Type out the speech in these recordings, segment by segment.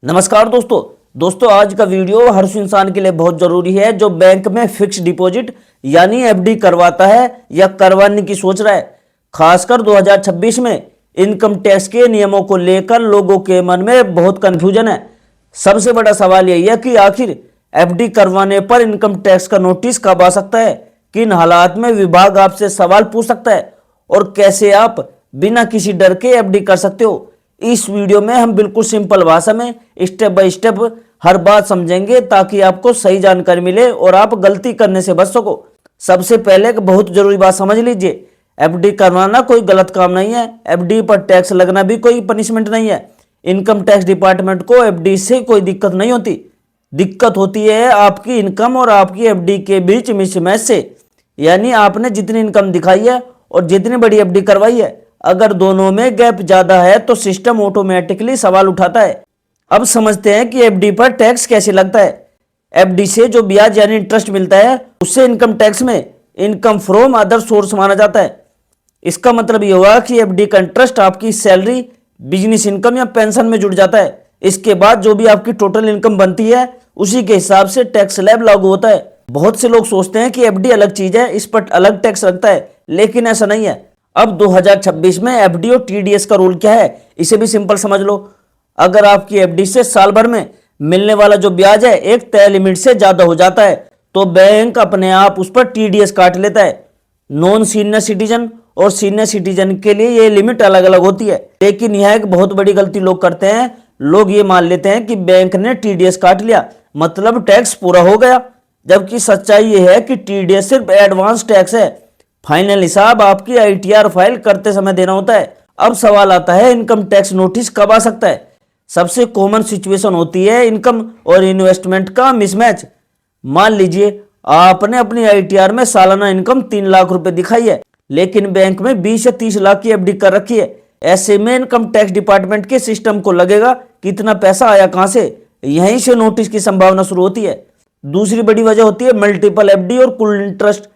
नमस्कार दोस्तों आज का वीडियो हर उस इंसान के लिए बहुत जरूरी है जो बैंक में फिक्स डिपॉजिट यानी एफडी करवाता है या करवाने की सोच रहा है। खासकर 2026 में इनकम टैक्स के नियमों को लेकर लोगों के मन में बहुत कंफ्यूजन है। सबसे बड़ा सवाल यही है कि आखिर एफडी करवाने पर इनकम टैक्स का नोटिस कब आ सकता है, किन हालात में विभाग आपसे सवाल पूछ सकता है और कैसे आप बिना किसी डर के एफडी कर सकते हो। इस वीडियो में हम बिल्कुल सिंपल भाषा में स्टेप बाय स्टेप हर बात समझेंगे ताकि आपको सही जानकारी मिले और आप गलती करने से बच सको। सबसे पहले एक बहुत जरूरी बात समझ लीजिए, एफडी करवाना कोई गलत काम नहीं है। एफडी पर टैक्स लगना भी कोई पनिशमेंट नहीं है। इनकम टैक्स डिपार्टमेंट को एफडी से कोई दिक्कत नहीं होती। दिक्कत होती है आपकी इनकम और आपकी एफडी के बीच मिसमैच से, यानी आपने जितनी इनकम दिखाई है और जितनी बड़ी एफडी करवाई है, अगर दोनों में गैप ज्यादा है तो सिस्टम ऑटोमेटिकली सवाल उठाता है। अब समझते हैं कि एफडी पर टैक्स कैसे लगता है। एफडी से जो ब्याज यानी इंटरेस्ट मिलता है उससे इनकम टैक्स में इनकम फ्रॉम अदर सोर्स माना जाता है। इसका मतलब ये हुआ कि एफडी का इंटरेस्ट आपकी सैलरी, बिजनेस इनकम या पेंशन में जुड़ जाता है। इसके बाद जो भी आपकी टोटल इनकम बनती है उसी के हिसाब से टैक्स स्लैब लागू होता है। बहुत से लोग सोचते हैं कि एफडी अलग चीज है, इस पर अलग टैक्स लगता है, लेकिन ऐसा नहीं है। अब 2026 में एफडी और टीडीएस का रूल क्या है इसे भी सिंपल समझ लो। अगर आपकी एफडी से साल भर में मिलने वाला जो ब्याज है एक तय लिमिट से ज्यादा हो जाता है तो बैंक अपने आप उस पर टीडीएस काट लेता है। नॉन सीनियर सिटीजन और सीनियर सिटीजन के लिए ये लिमिट अलग अलग होती है, लेकिन यह एक बहुत बड़ी गलती लोग करते हैं। लोग ये मान लेते हैं कि बैंक ने टीडीएस काट लिया मतलब टैक्स पूरा हो गया, जबकि सच्चाई ये है कि टीडीएस सिर्फ एडवांस टैक्स है। फाइनल हिसाब आपकी आईटीआर फाइल करते समय देना होता है। अब सवाल आता है इनकम टैक्स नोटिस कब आ सकता है। सबसे कॉमन सिचुएशन होती है इनकम और इन्वेस्टमेंट का मिसमैच। मान लीजिए आपने अपनी आईटीआर में सालाना इनकम 3 लाख रुपए दिखाई है, लेकिन बैंक में 20 या 30 लाख की एफडी कर रखी है। ऐसे में इनकम टैक्स डिपार्टमेंट के सिस्टम को लगेगा कि इतना पैसा आया कहां से, यहीं से नोटिस की संभावना शुरू होती है। दूसरी बड़ी वजह होती है मल्टीपल एफडी और कुल इंटरेस्ट।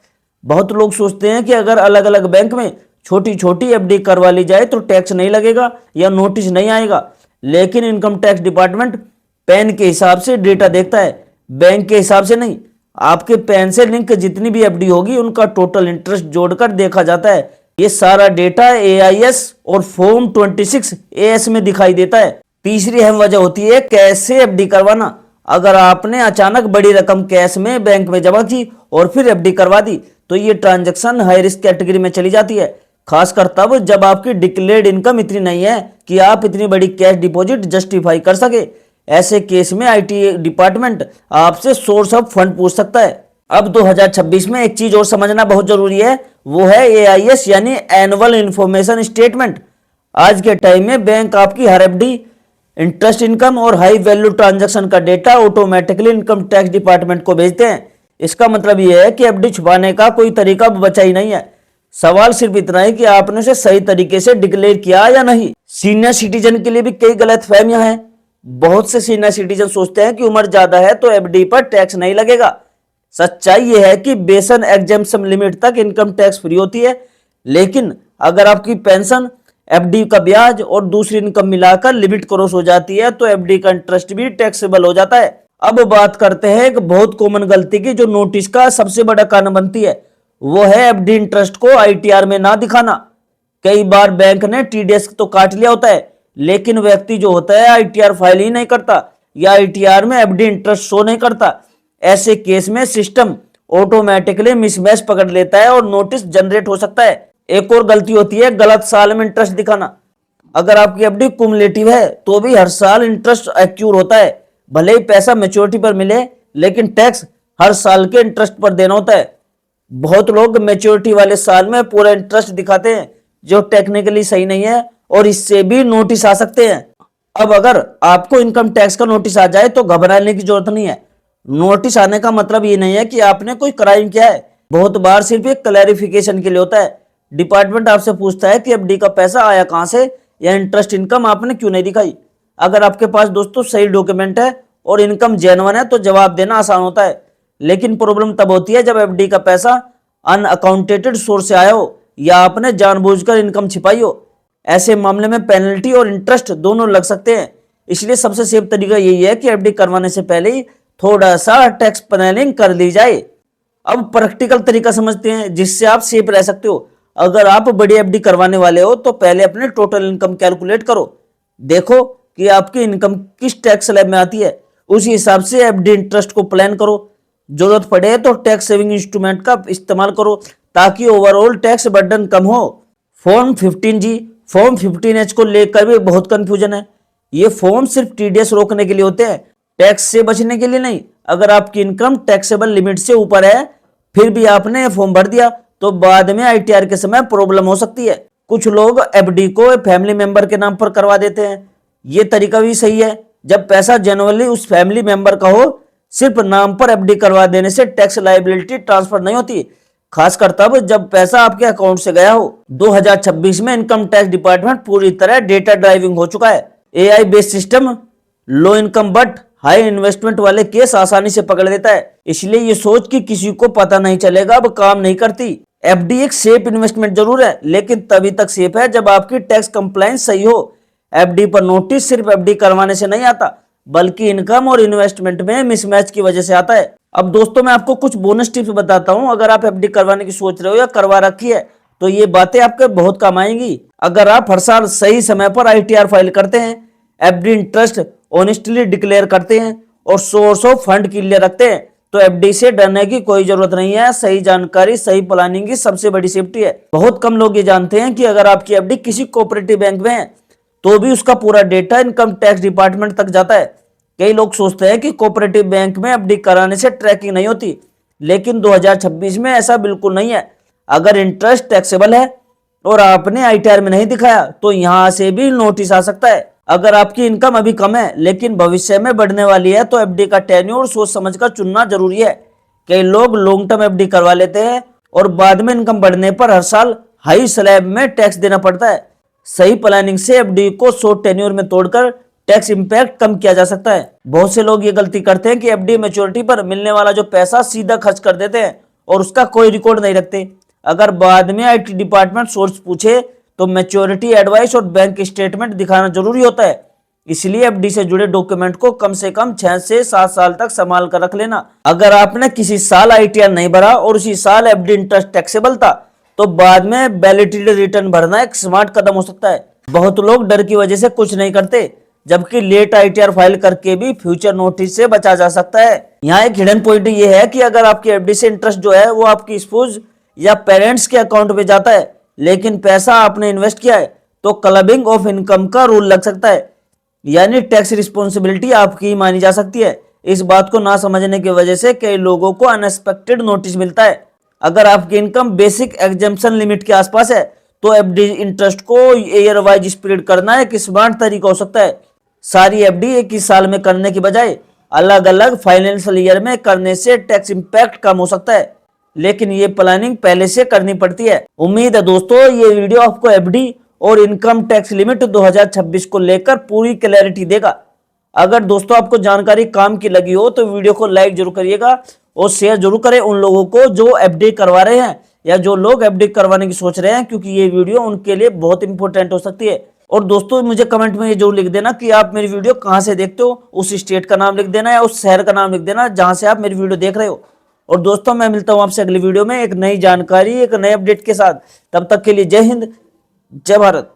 बहुत लोग सोचते हैं कि अगर अलग अलग बैंक में छोटी छोटी एफडी करवा ली जाए तो टैक्स नहीं लगेगा या नोटिस नहीं आएगा, लेकिन इनकम टैक्स डिपार्टमेंट पैन के हिसाब से डेटा देखता है, बैंक के हिसाब से नहीं। आपके पैन से लिंक जितनी भी एफडी होगी उनका टोटल इंटरेस्ट जोड़कर देखा जाता है। ये सारा डेटा एआईएस और फॉर्म 26 एएस में दिखाई देता है। तीसरी अहम वजह होती है कैश से एफडी करवाना। अगर आपने अचानक बड़ी रकम कैश में बैंक में जमा की और फिर एफडी करवा दी तो ये ट्रांजैक्शन हाई रिस्क कैटेगरी में चली जाती है, खासकर तब जब आपकी डिक्लेयर्ड इनकम इतनी नहीं है कि आप इतनी बड़ी कैश डिपॉजिट जस्टिफाई कर सके। ऐसे केस में आईटी डिपार्टमेंट आपसे सोर्स ऑफ फंड पूछ सकता है। अब 2026 में एक चीज और समझना बहुत जरूरी है, वो है एआईएस यानी एनुअल इंफॉर्मेशन स्टेटमेंट। आज के टाइम में बैंक आपकी हर एफडी, इंटरेस्ट इनकम और हाई वैल्यू ट्रांजैक्शन का data automatically income tax department को भेजते हैं। इसका मतलब यह है कि एफडी छुपाने का कोई तरीका बचा ही नहीं है। सवाल सिर्फ इतना है कि आपने उसे सही तरीके से डिक्लेयर किया या नहीं। सीनियर सिटीजन के लिए भी कई गलतफहमियां हैं। बहुत से सीनियर सिटीजन सोचते हैं कि उम्र ज्यादा है तो एफडी पर टैक्स नहीं लगेगा। सच्चाई यह है कि बेसन एग्जेम्पशन लिमिट तक इनकम टैक्स फ्री होती है, लेकिन अगर आपकी पेंशन, एफडी का ब्याज और दूसरी इनकम मिलाकर लिमिट क्रॉस हो जाती है तो एफडी का इंटरेस्ट भी टैक्सेबल हो जाता है। अब बात करते हैं एक बहुत कॉमन गलती की जो नोटिस का सबसे बड़ा कारण बनती है, वो है एफडी इंटरेस्ट को आईटीआर में ना दिखाना। कई बार बैंक ने टीडीएस तो काट लिया होता है, लेकिन व्यक्ति जो होता है आईटीआर फाइल ही नहीं करता या आईटीआर में एफडी इंटरेस्ट शो नहीं करता। ऐसे केस में सिस्टम ऑटोमेटिकली मिसमैच पकड़ लेता है और नोटिस जनरेट हो सकता है। एक और गलती होती है गलत साल में इंटरेस्ट दिखाना। अगर आपकी एफडी कुमुलेटिव है तो भी हर साल इंटरेस्ट एक्यूर होता है। भले ही पैसा मैच्योरिटी पर मिले, लेकिन टैक्स हर साल के इंटरेस्ट पर देना होता है। बहुत लोग मैच्योरिटी वाले साल में पूरा इंटरेस्ट दिखाते हैं जो टेक्निकली सही नहीं है और इससे भी नोटिस आ सकते हैं। अब अगर आपको इनकम टैक्स का नोटिस आ जाए तो घबराने की जरूरत नहीं है। नोटिस आने का मतलब ये नहीं है कि आपने कोई क्राइम किया है। बहुत बार सिर्फ एक क्लैरिफिकेशन के लिए होता है। डिपार्टमेंट आपसे पूछता है कि एफडी का पैसा आया कहां से या इंटरेस्ट इनकम आपने क्यों नहीं दिखाई। अगर आपके पास दोस्तों सही डॉक्यूमेंट है और इनकम जेन्युइन है तो जवाब देना आसान होता है, लेकिन प्रॉब्लम तब होती है जब एफडी का पैसा अनअकाउंटेड सोर्स से आया हो या आपने जानबूझकर इनकम छिपाई हो। ऐसे मामले में पेनल्टी और इंटरेस्ट दोनों लग सकते हैं। इसलिए सबसे सेफ तरीका यही है कि एफडी करवाने से पहले ही थोड़ा सा टैक्स प्लानिंग कर ली जाए। अब प्रैक्टिकल तरीका समझते हैं जिससे आप सेफ रह सकते हो। अगर आप बड़ी एफडी करवाने वाले हो तो पहले अपने टोटल इनकम कैलकुलेट करो, देखो कि आपकी इनकम किस टैक्स स्लैब में आती है, उसी हिसाब से एफडी इंटरेस्ट को प्लान करो। जरूरत पड़े तो टैक्स सेविंग इंस्ट्रूमेंट का इस्तेमाल करो ताकि ओवरऑल टैक्स बर्डन कम हो। फॉर्म 15G, फॉर्म 15H को लेकर भी बहुत कंफ्यूजन है। ये फॉर्म सिर्फ टीडीएस रोकने के लिए होते हैं, टैक्स से बचने के लिए नहीं। अगर आपकी इनकम टैक्सेबल लिमिट से ऊपर है फिर भी आपने फॉर्म भर दिया तो बाद में आईटीआर के समय प्रॉब्लम हो सकती है। कुछ लोग एफडी को फैमिली मेंबर के नाम पर करवा देते हैं। ये तरीका भी सही है जब पैसा जनरली उस फैमिली मेंबर का हो। सिर्फ नाम पर एफडी करवा देने से टैक्स लायबिलिटी ट्रांसफर नहीं होती, खासकर तब जब पैसा आपके अकाउंट से गया हो। 2026 में इनकम टैक्स डिपार्टमेंट पूरी तरह डेटा ड्राइविंग हो चुका है। AI based system low income but high investment वाले केस आसानी से पकड़ लेता है। इसलिए ये सोच कि किसी को पता नहीं चलेगा अब काम नहीं करती। एफडी एक सेफ इन्वेस्टमेंट जरूर है लेकिन तभी तक सेफ है जब आपकी टैक्स कंप्लायंस सही हो। एफडी पर नोटिस सिर्फ एफडी करवाने से नहीं आता बल्कि इनकम और इन्वेस्टमेंट में मिसमैच की वजह से आता है। अब दोस्तों मैं आपको कुछ बोनस टिप्स बताता हूं। अगर आप एफडी करवाने की सोच रहे हो या करवा रखी है तो ये बातें आपके बहुत काम आएंगी। अगर आप हर साल सही समय पर आईटीआर फाइल करते हैं, एफडी इंटरेस्ट ऑनेस्टली डिक्लेयर करते हैं और सोर्स ऑफ फंड क्लियर रखते हैं तो एफडी से डरने की कोई जरूरत नहीं है। सही जानकारी सही प्लानिंग की सबसे बड़ी सेफ्टी है। बहुत कम लोग ये जानते हैं कि अगर आपकी एफडी किसी कोऑपरेटिव बैंक में है तो भी उसका पूरा डेटा इनकम टैक्स डिपार्टमेंट तक जाता है। कई लोग सोचते हैं कि कोऑपरेटिव बैंक में एफडी कराने से ट्रैकिंग नहीं होती, लेकिन 2026 में ऐसा बिल्कुल नहीं है। अगर इंटरेस्ट टैक्सेबल है और आपने आईटीआर में नहीं दिखाया तो यहां से भी नोटिस आ सकता है। अगर आपकी इनकम अभी कम है लेकिन भविष्य में बढ़ने वाली है तो एफडी का टेन्योर सोच समझकर चुनना जरूरी है। कई लोग लॉन्ग टर्म एफडी करवा लेते हैं और बाद में इनकम बढ़ने पर हर साल हाई स्लैब में टैक्स देना पड़ता है। सही प्लानिंग से एफडी को शॉर्ट टेन्योर में तोड़कर टैक्स इंपैक्ट कम किया जा सकता है। बहुत से लोग ये गलती करते हैं कि एफडी मैच्योरिटी पर मिलने वाला जो पैसा सीधा खर्च कर देते हैं और उसका कोई रिकॉर्ड नहीं रखते। अगर बाद में आईटी डिपार्टमेंट सोर्स पूछे तो मैच्योरिटी एडवाइस और बैंक स्टेटमेंट दिखाना जरूरी होता है। इसलिए एफडी से जुड़े डॉक्यूमेंट को कम से कम 6 से 7 साल तक संभाल कर रख लेना। अगर आपने किसी साल आईटीआर नहीं भरा और उसी साल एफडी इंटरेस्ट टैक्सेबल था तो बाद में वैलिडिटी रिटर्न भरना एक स्मार्ट कदम हो सकता है। बहुत लोग डर की वजह से कुछ नहीं करते जबकि लेट आईटीआर फाइल करके भी फ्यूचर नोटिस से बचा जा सकता है। यहाँ एक हिडन पॉइंट ये है कि अगर आपकी एफडी से इंटरेस्ट जो है वो आपकी स्पूज या पेरेंट्स के अकाउंट में जाता है लेकिन पैसा आपने इन्वेस्ट किया है तो क्लबिंग ऑफ इनकम का रूल लग सकता है, यानी टैक्स रिस्पॉन्सिबिलिटी आपकी मानी जा सकती है। इस बात को ना समझने की वजह से कई लोगों को अनएक्सपेक्टेड नोटिस मिलता है। अगर आपकी इनकम बेसिक एग्जेम्पशन लिमिट के आसपास है तो एफडी इंटरेस्ट को ईयर वाइज स्प्रेड करना एक स्मार्ट तरीका हो सकता है। सारी एफडी एक ही साल में करने की बजाय अलग अलग फाइनेंशियल ईयर में करने से टैक्स इंपैक्ट कम हो सकता है, लेकिन ये प्लानिंग पहले से करनी पड़ती है। उम्मीद है दोस्तों ये वीडियो आपको एफडी और इनकम टैक्स लिमिट 2026 को लेकर पूरी क्लैरिटी देगा। अगर दोस्तों आपको जानकारी काम की लगी हो तो वीडियो को लाइक जरूर करिएगा और शेयर जरूर करें उन लोगों को जो एफडी करवा रहे हैं या जो लोग एफडी करवाने की सोच रहे हैं, क्योंकि ये वीडियो उनके लिए बहुत इंपॉर्टेंट हो सकती है। और दोस्तों मुझे कमेंट में ये जरूर लिख देना कि आप मेरी वीडियो कहाँ से देखते हो, उस स्टेट का नाम लिख देना या उस शहर का नाम लिख देना जहां से आप मेरी वीडियो देख रहे हो। और दोस्तों मैं मिलता हूं आपसे अगली वीडियो में एक नई जानकारी एक नए अपडेट के साथ। तब तक के लिए जय हिंद जय भारत।